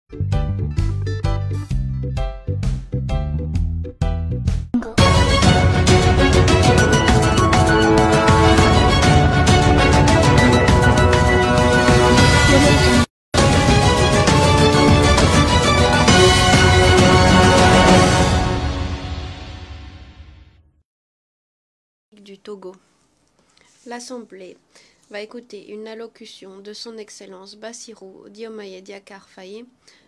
Du Togo. L'Assemblée va écouter une allocution de son Excellence Bassirou Diomaye Diakhar Faye,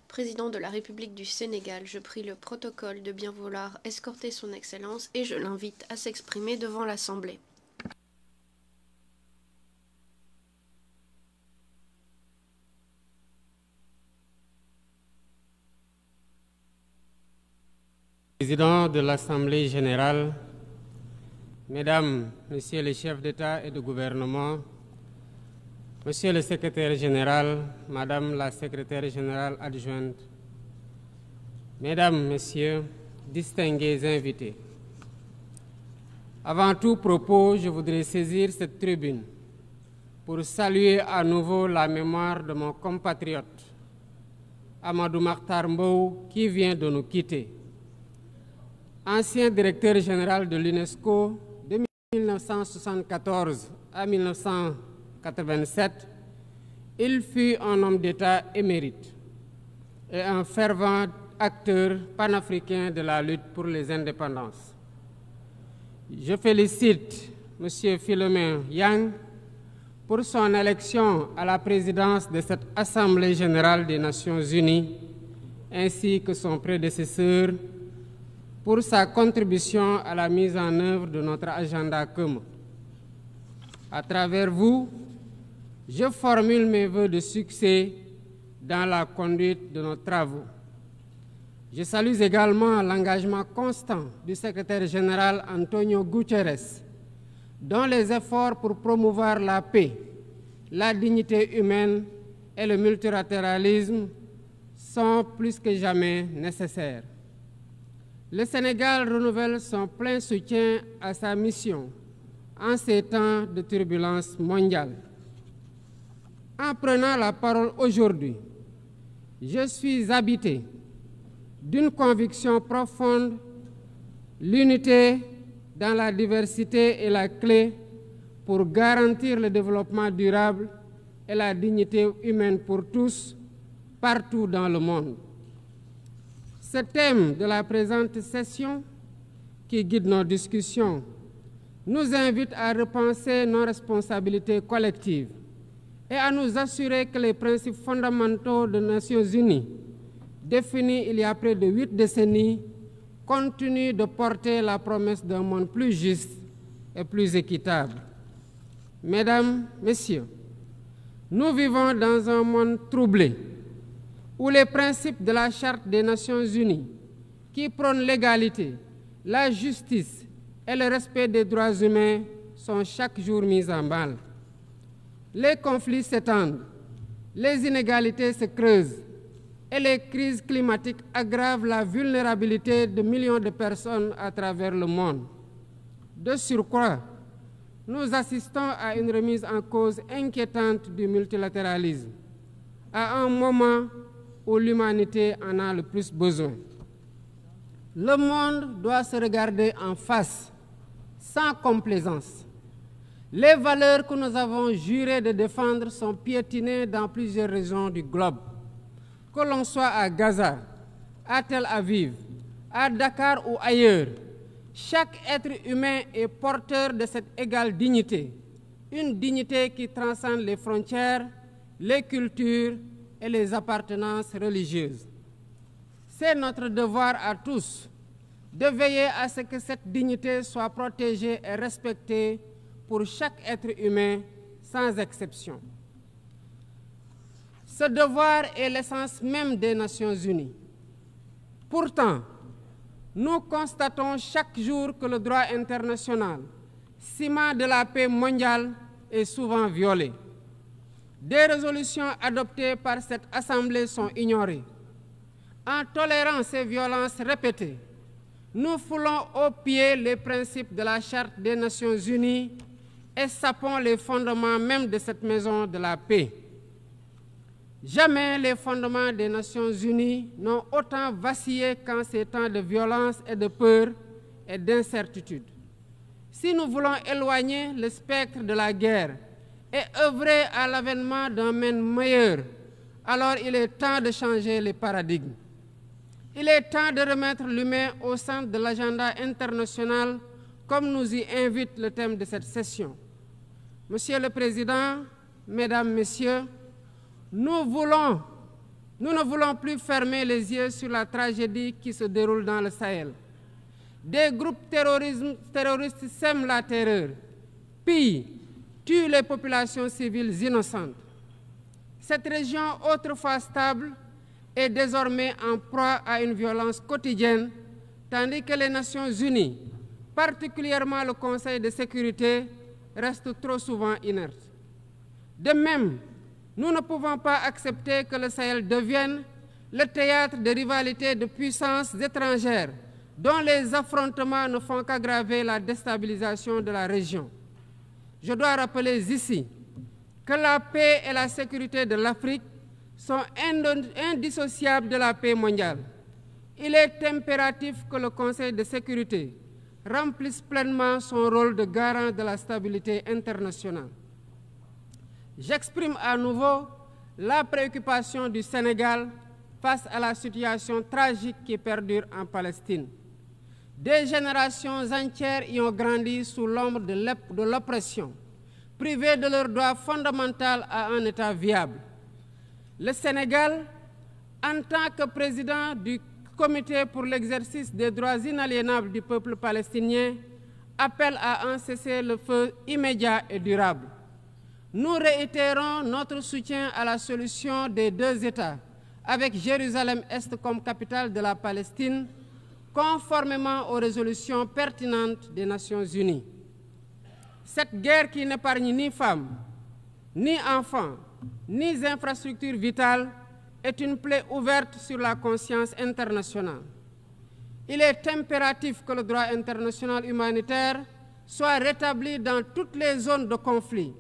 président de la République du Sénégal. Je prie le protocole de bien vouloir escorter son Excellence et je l'invite à s'exprimer devant l'Assemblée. Président de l'Assemblée générale, Mesdames, Messieurs les chefs d'État et de gouvernement, Monsieur le secrétaire général, Madame la secrétaire générale adjointe, Mesdames, Messieurs, distingués invités. Avant tout propos, je voudrais saisir cette tribune pour saluer à nouveau la mémoire de mon compatriote, Amadou Makhtar Mbow, qui vient de nous quitter. Ancien directeur général de l'UNESCO, de 1974 à 1987, il fut un homme d'État émérite et un fervent acteur panafricain de la lutte pour les indépendances. Je félicite M. Philomène Yang pour son élection à la présidence de cette Assemblée générale des Nations unies, ainsi que son prédécesseur, pour sa contribution à la mise en œuvre de notre agenda commun. À travers vous, je formule mes vœux de succès dans la conduite de nos travaux. Je salue également l'engagement constant du secrétaire général Antonio Guterres, dont les efforts pour promouvoir la paix, la dignité humaine et le multilatéralisme sont plus que jamais nécessaires. Le Sénégal renouvelle son plein soutien à sa mission en ces temps de turbulence mondiale. En prenant la parole aujourd'hui, je suis habité d'une conviction profonde: l'unité dans la diversité est la clé pour garantir le développement durable et la dignité humaine pour tous, partout dans le monde. Ce thème de la présente session, qui guide nos discussions, nous invite à repenser nos responsabilités collectives et à nous assurer que les principes fondamentaux des Nations unies, définis il y a près de 8 décennies, continuent de porter la promesse d'un monde plus juste et plus équitable. Mesdames, Messieurs, nous vivons dans un monde troublé, où les principes de la Charte des Nations unies, qui prônent l'égalité, la justice et le respect des droits humains, sont chaque jour mis en mal. Les conflits s'étendent, les inégalités se creusent et les crises climatiques aggravent la vulnérabilité de millions de personnes à travers le monde. De surcroît, nous assistons à une remise en cause inquiétante du multilatéralisme, à un moment où l'humanité en a le plus besoin. Le monde doit se regarder en face, sans complaisance. Les valeurs que nous avons juré de défendre sont piétinées dans plusieurs régions du globe. Que l'on soit à Gaza, à Tel Aviv, à Dakar ou ailleurs, chaque être humain est porteur de cette égale dignité, une dignité qui transcende les frontières, les cultures et les appartenances religieuses. C'est notre devoir à tous de veiller à ce que cette dignité soit protégée et respectée pour chaque être humain, sans exception. Ce devoir est l'essence même des Nations unies. Pourtant, nous constatons chaque jour que le droit international, ciment de la paix mondiale, est souvent violé. Des résolutions adoptées par cette Assemblée sont ignorées. En tolérant ces violences répétées, nous foulons aux pieds les principes de la Charte des Nations unies et sapons les fondements même de cette maison de la paix. Jamais les fondements des Nations Unies n'ont autant vacillé qu'en ces temps de violence et de peur et d'incertitude. Si nous voulons éloigner le spectre de la guerre et œuvrer à l'avènement d'un monde meilleur, alors il est temps de changer les paradigmes. Il est temps de remettre l'humain au centre de l'agenda international, comme nous y invite le thème de cette session. Monsieur le Président, Mesdames, Messieurs, nous ne voulons plus fermer les yeux sur la tragédie qui se déroule dans le Sahel. Des groupes terroristes sèment la terreur, pillent, tuent les populations civiles innocentes. Cette région, autrefois stable, est désormais en proie à une violence quotidienne, tandis que les Nations Unies, particulièrement le Conseil de sécurité, restent trop souvent inertes. De même, nous ne pouvons pas accepter que le Sahel devienne le théâtre de rivalités de puissances étrangères dont les affrontements ne font qu'aggraver la déstabilisation de la région. Je dois rappeler ici que la paix et la sécurité de l'Afrique sont indissociables de la paix mondiale. Il est impératif que le Conseil de sécurité remplisse pleinement son rôle de garant de la stabilité internationale. J'exprime à nouveau la préoccupation du Sénégal face à la situation tragique qui perdure en Palestine. Des générations entières y ont grandi sous l'ombre de l'oppression, privées de leur droit fondamental à un État viable. Le Sénégal, en tant que président du Comité pour l'exercice des droits inaliénables du peuple palestinien, appelle à un cessez-le-feu immédiat et durable. Nous réitérons notre soutien à la solution des deux États, avec Jérusalem-Est comme capitale de la Palestine, conformément aux résolutions pertinentes des Nations Unies. Cette guerre qui n'épargne ni femmes, ni enfants, ni infrastructures vitales est une plaie ouverte sur la conscience internationale. Il est impératif que le droit international humanitaire soit rétabli dans toutes les zones de conflit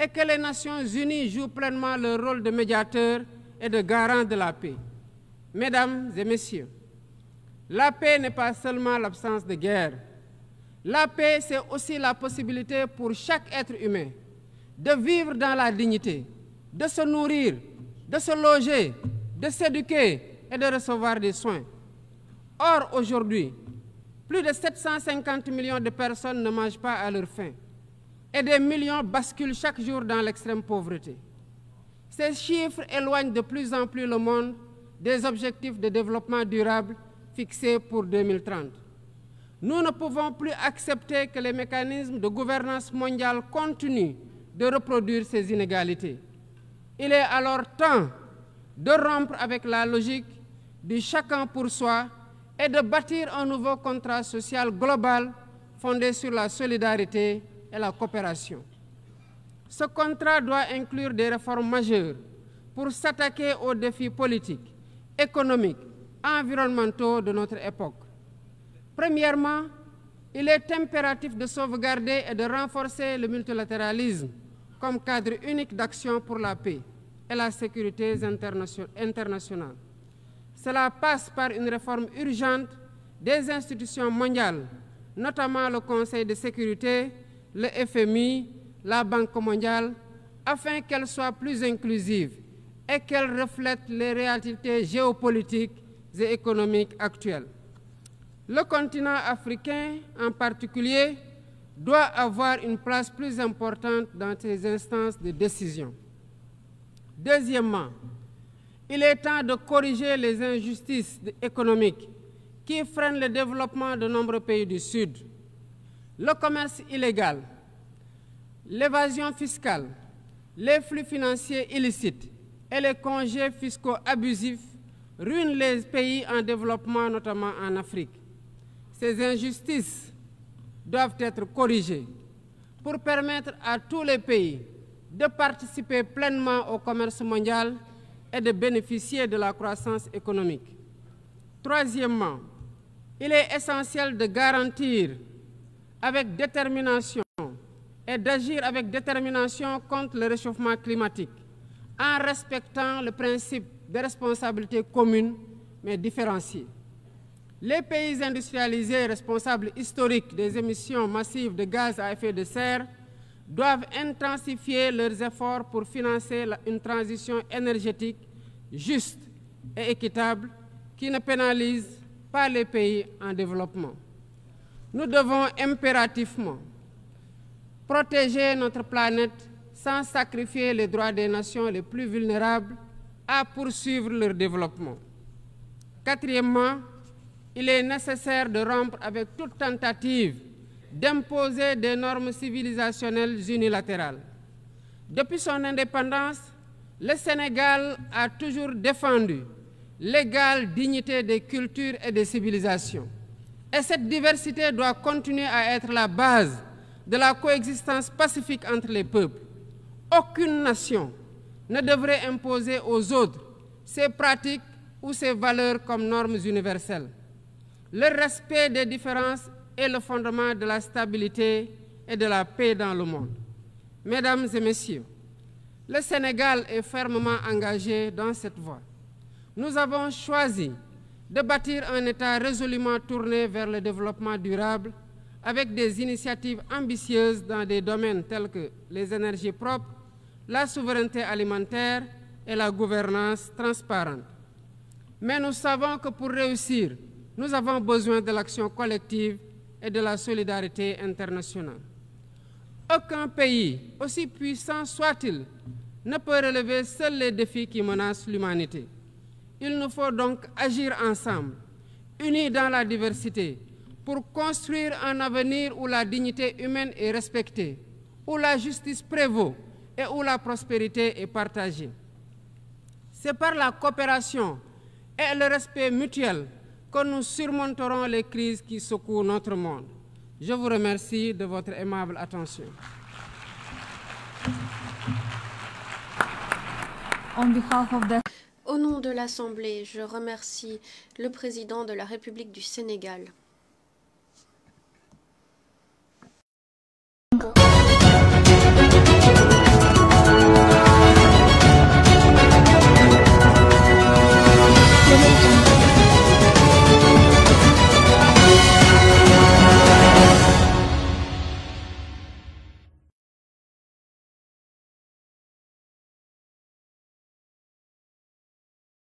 et que les Nations Unies jouent pleinement leur rôle de médiateur et de garant de la paix. Mesdames et Messieurs, la paix n'est pas seulement l'absence de guerre. La paix, c'est aussi la possibilité pour chaque être humain de vivre dans la dignité, de se nourrir, de se loger, de s'éduquer et de recevoir des soins. Or, aujourd'hui, plus de 750 millions de personnes ne mangent pas à leur faim et des millions basculent chaque jour dans l'extrême pauvreté. Ces chiffres éloignent de plus en plus le monde des objectifs de développement durable fixés pour 2030. Nous ne pouvons plus accepter que les mécanismes de gouvernance mondiale continuent de reproduire ces inégalités. Il est alors temps de rompre avec la logique du chacun pour soi et de bâtir un nouveau contrat social global fondé sur la solidarité et la coopération. Ce contrat doit inclure des réformes majeures pour s'attaquer aux défis politiques, économiques, environnementaux de notre époque. Premièrement, il est impératif de sauvegarder et de renforcer le multilatéralisme comme cadre unique d'action pour la paix et la sécurité internationale. Cela passe par une réforme urgente des institutions mondiales, notamment le Conseil de sécurité, le FMI, la Banque mondiale, afin qu'elles soient plus inclusives et qu'elles reflètent les réalités géopolitiques et économiques actuelles. Le continent africain, en particulier, doit avoir une place plus importante dans ces instances de décision. Deuxièmement, il est temps de corriger les injustices économiques qui freinent le développement de nombreux pays du Sud. Le commerce illégal, l'évasion fiscale, les flux financiers illicites et les congés fiscaux abusifs ruinent les pays en développement, notamment en Afrique. Ces injustices doivent être corrigées pour permettre à tous les pays de participer pleinement au commerce mondial et de bénéficier de la croissance économique. Troisièmement, il est essentiel de garantir avec détermination et d'agir avec détermination contre le réchauffement climatique en respectant le principe de responsabilité commune mais différenciée. Les pays industrialisés responsables historiques des émissions massives de gaz à effet de serre doivent intensifier leurs efforts pour financer une transition énergétique juste et équitable qui ne pénalise pas les pays en développement. Nous devons impérativement protéger notre planète sans sacrifier les droits des nations les plus vulnérables à poursuivre leur développement. Quatrièmement, il est nécessaire de rompre avec toute tentative d'imposer des normes civilisationnelles unilatérales. Depuis son indépendance, le Sénégal a toujours défendu l'égale dignité des cultures et des civilisations. Et cette diversité doit continuer à être la base de la coexistence pacifique entre les peuples. Aucune nation ne devrait imposer aux autres ses pratiques ou ses valeurs comme normes universelles. Le respect des différences est le fondement de la stabilité et de la paix dans le monde. Mesdames et messieurs, le Sénégal est fermement engagé dans cette voie. Nous avons choisi de bâtir un État résolument tourné vers le développement durable avec des initiatives ambitieuses dans des domaines tels que les énergies propres, la souveraineté alimentaire et la gouvernance transparente. Mais nous savons que pour réussir, nous avons besoin de l'action collective et de la solidarité internationale. Aucun pays, aussi puissant soit-il, ne peut relever seuls les défis qui menacent l'humanité. Il nous faut donc agir ensemble, unis dans la diversité, pour construire un avenir où la dignité humaine est respectée, où la justice prévaut et où la prospérité est partagée. C'est par la coopération et le respect mutuel que nous surmonterons les crises qui secouent notre monde. Je vous remercie de votre aimable attention. Au nom de l'Assemblée, je remercie le président de la République du Sénégal.